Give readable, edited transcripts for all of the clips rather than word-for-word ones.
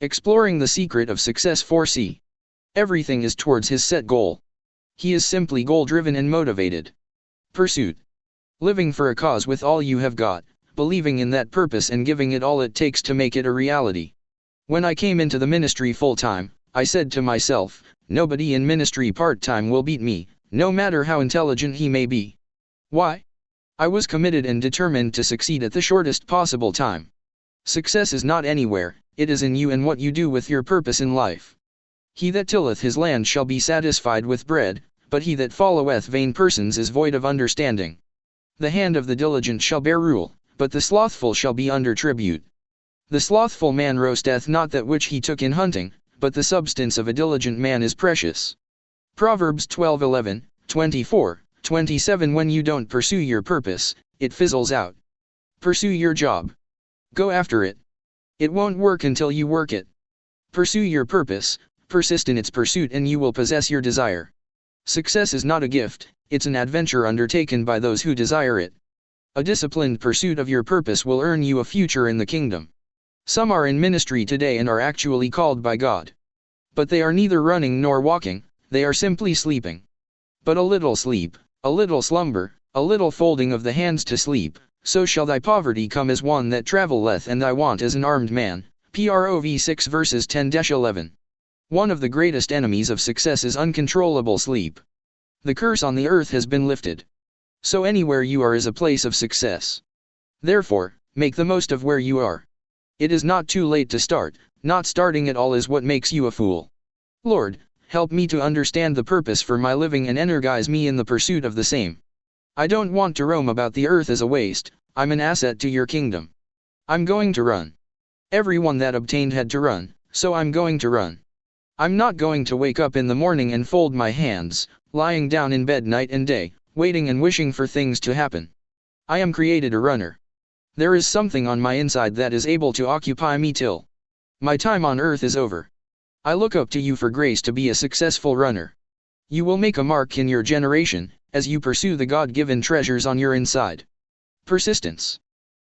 Exploring the secret of success. 4C. Everything is towards his set goal. He is simply goal-driven and motivated. Pursuit. Living for a cause with all you have got, believing in that purpose and giving it all it takes to make it a reality. When I came into the ministry full-time, I said to myself, nobody in ministry part-time will beat me, no matter how intelligent he may be. Why? I was committed and determined to succeed at the shortest possible time. Success is not anywhere, it is in you and what you do with your purpose in life. He that tilleth his land shall be satisfied with bread, but he that followeth vain persons is void of understanding. The hand of the diligent shall bear rule, but the slothful shall be under tribute. The slothful man roasteth not that which he took in hunting, but the substance of a diligent man is precious. Proverbs 12:11, 24, 27. When you don't pursue your purpose, it fizzles out. Pursue your job. Go after it. It won't work until you work it. Pursue your purpose, persist in its pursuit and you will possess your desire. Success is not a gift, it's an adventure undertaken by those who desire it. A disciplined pursuit of your purpose will earn you a future in the kingdom. Some are in ministry today and are actually called by God. But they are neither running nor walking, they are simply sleeping. But a little sleep, a little slumber, a little folding of the hands to sleep, so shall thy poverty come as one that travelleth and thy want as an armed man. Prov 6 verses 10-11. One of the greatest enemies of success is uncontrollable sleep. The curse on the earth has been lifted. So anywhere you are is a place of success. Therefore, make the most of where you are. It is not too late to start, not starting at all is what makes you a fool. Lord, help me to understand the purpose for my living and energize me in the pursuit of the same. I don't want to roam about the earth as a waste, I'm an asset to your kingdom. I'm going to run. Everyone that obtained had to run, so I'm going to run. I'm not going to wake up in the morning and fold my hands, lying down in bed night and day, waiting and wishing for things to happen. I am created a runner. There is something on my inside that is able to occupy me till my time on earth is over. I look up to you for grace to be a successful runner. You will make a mark in your generation, as you pursue the God-given treasures on your inside. Persistence.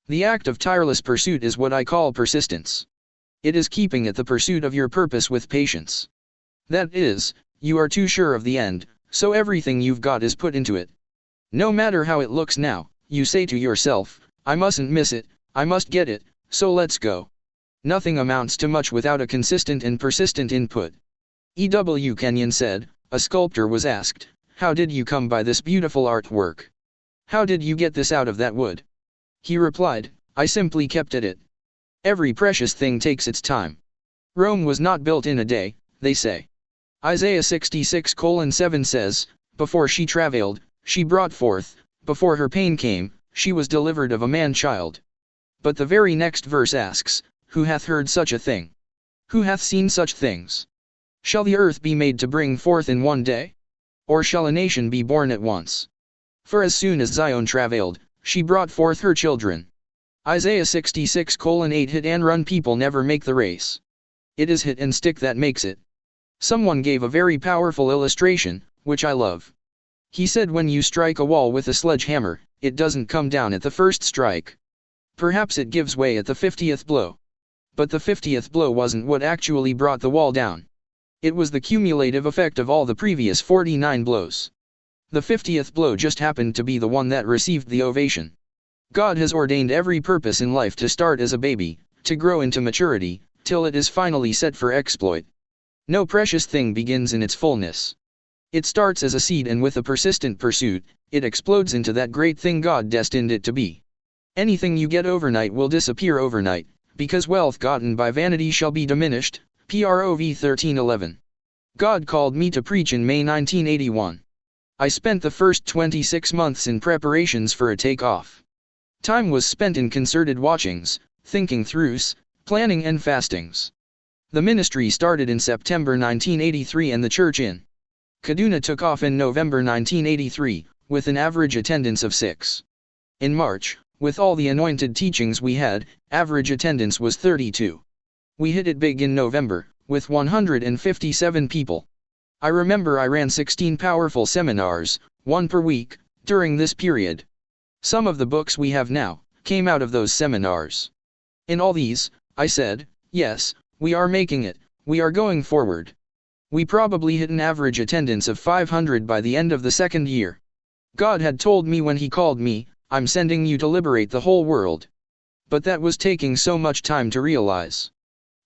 The act of tireless pursuit is what I call persistence. It is keeping at the pursuit of your purpose with patience. That is, you are too sure of the end, so everything you've got is put into it. No matter how it looks now, you say to yourself, I mustn't miss it, I must get it, so let's go. Nothing amounts to much without a consistent and persistent input. E.W. Kenyon said, a sculptor was asked, how did you come by this beautiful artwork? How did you get this out of that wood? He replied, I simply kept at it. Every precious thing takes its time. Rome was not built in a day, they say. Isaiah 66:7 says, before she travailed, she brought forth, before her pain came, she was delivered of a man-child. But the very next verse asks, who hath heard such a thing? Who hath seen such things? Shall the earth be made to bring forth in one day? Or shall a nation be born at once? For as soon as Zion travailed, she brought forth her children. Isaiah 66:8. Hit and run people never make the race. It is hit and stick that makes it. Someone gave a very powerful illustration, which I love. He said when you strike a wall with a sledgehammer, it doesn't come down at the first strike. Perhaps it gives way at the 50th blow. But the 50th blow wasn't what actually brought the wall down. It was the cumulative effect of all the previous 49 blows. The 50th blow just happened to be the one that received the ovation. God has ordained every purpose in life to start as a baby, to grow into maturity, till it is finally set for exploit. No precious thing begins in its fullness. It starts as a seed and with a persistent pursuit, it explodes into that great thing God destined it to be. Anything you get overnight will disappear overnight, because wealth gotten by vanity shall be diminished. Prov 13:11. God called me to preach in May 1981. I spent the first 26 months in preparations for a takeoff. Time was spent in concerted watchings, thinking throughs, planning and fastings. The ministry started in September 1983 and the church in Kaduna took off in November 1983, with an average attendance of 6. In March, with all the anointed teachings we had, average attendance was 32. We hit it big in November, with 157 people. I remember I ran 16 powerful seminars, one per week, during this period. Some of the books we have now, came out of those seminars. In all these, I said, yes, We are making it, we are going forward. We probably hit an average attendance of 500 by the end of the second year. God had told me when He called me, I'm sending you to liberate the whole world. But that was taking so much time to realize.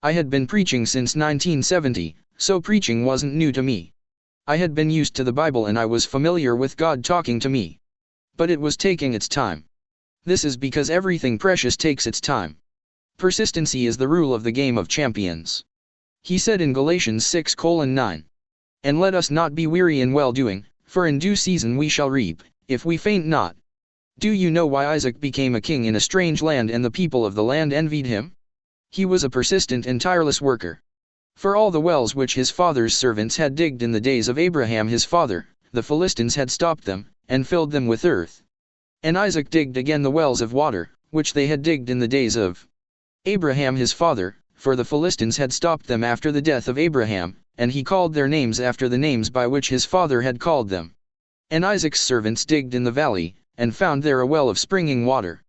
I had been preaching since 1970, so preaching wasn't new to me. I had been used to the Bible and I was familiar with God talking to me. But it was taking its time. This is because everything precious takes its time. Persistency is the rule of the game of champions. He said in Galatians 6:9. And let us not be weary in well-doing, for in due season we shall reap, if we faint not. Do you know why Isaac became a king in a strange land and the people of the land envied him? He was a persistent and tireless worker. For all the wells which his father's servants had digged in the days of Abraham his father, the Philistines had stopped them, and filled them with earth. And Isaac digged again the wells of water, which they had digged in the days of Abraham his father, for the Philistines had stopped them after the death of Abraham, and he called their names after the names by which his father had called them. And Isaac's servants digged in the valley, and found there a well of springing water.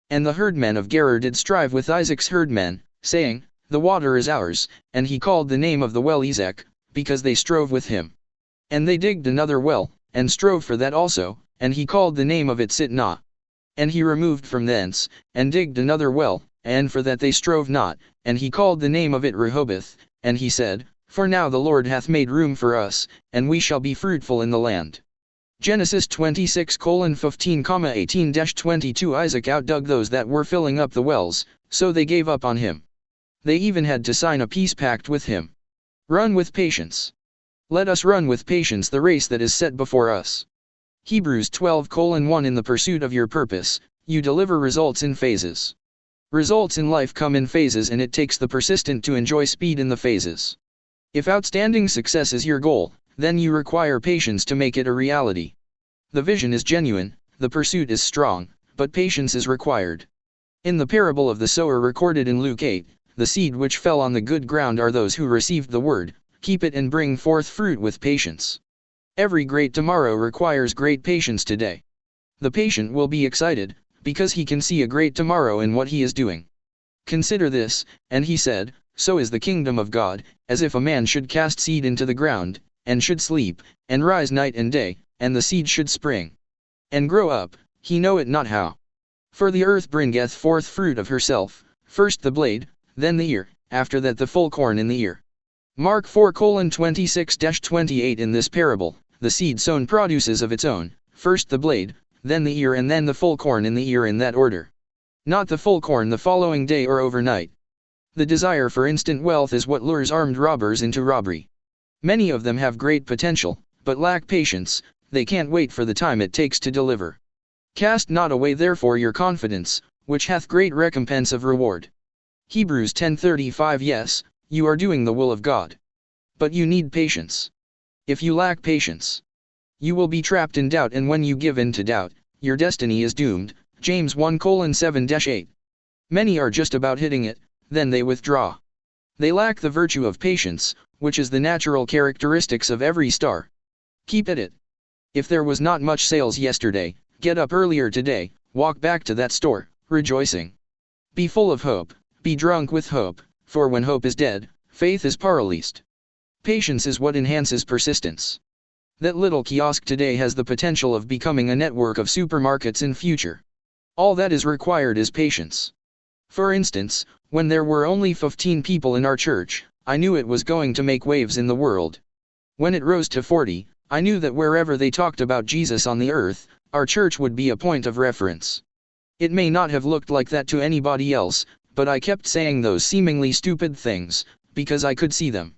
And the herdmen of Gerar did strive with Isaac's herdmen, saying, The water is ours, and he called the name of the well Esek, because they strove with him. And they digged another well, and strove for that also, and he called the name of it Sitnah. And he removed from thence, and digged another well, and for that they strove not, and he called the name of it Rehoboth, and he said, For now the Lord hath made room for us, and we shall be fruitful in the land. Genesis 26:15-18-22 Isaac outdug those that were filling up the wells, so they gave up on him. They even had to sign a peace pact with him. Run with patience. Let us run with patience the race that is set before us. Hebrews 12:1 In the pursuit of your purpose, you deliver results in phases. Results in life come in phases and it takes the persistent to enjoy speed in the phases. If outstanding success is your goal, then you require patience to make it a reality. The vision is genuine, the pursuit is strong, but patience is required. In the parable of the sower recorded in Luke 8, the seed which fell on the good ground are those who received the word, keep it and bring forth fruit with patience. Every great tomorrow requires great patience today. The patient will be excited, because he can see a great tomorrow in what he is doing. Consider this, and he said, So is the kingdom of God, as if a man should cast seed into the ground, and should sleep, and rise night and day, and the seed should spring, and grow up, he know it not how. For the earth bringeth forth fruit of herself, first the blade, then the ear, after that the full corn in the ear. Mark 4:26-28 In this parable, the seed sown produces of its own, first the blade, then the ear and then the full corn in the ear in that order. Not the full corn the following day or overnight. The desire for instant wealth is what lures armed robbers into robbery. Many of them have great potential, but lack patience, they can't wait for the time it takes to deliver. Cast not away therefore your confidence, which hath great recompense of reward. Hebrews 10:35 Yes, you are doing the will of God. But you need patience. If you lack patience, you will be trapped in doubt, and when you give in to doubt, your destiny is doomed. James 1:7-8. Many are just about hitting it, then they withdraw. They lack the virtue of patience, which is the natural characteristics of every star. Keep at it. If there was not much sales yesterday, get up earlier today, walk back to that store, rejoicing. Be full of hope, be drunk with hope, for when hope is dead, faith is paralyzed. Patience is what enhances persistence. That little kiosk today has the potential of becoming a network of supermarkets in future. All that is required is patience. For instance, when there were only 15 people in our church, I knew it was going to make waves in the world. When it rose to 40, I knew that wherever they talked about Jesus on the earth, our church would be a point of reference. It may not have looked like that to anybody else, but I kept saying those seemingly stupid things, because I could see them.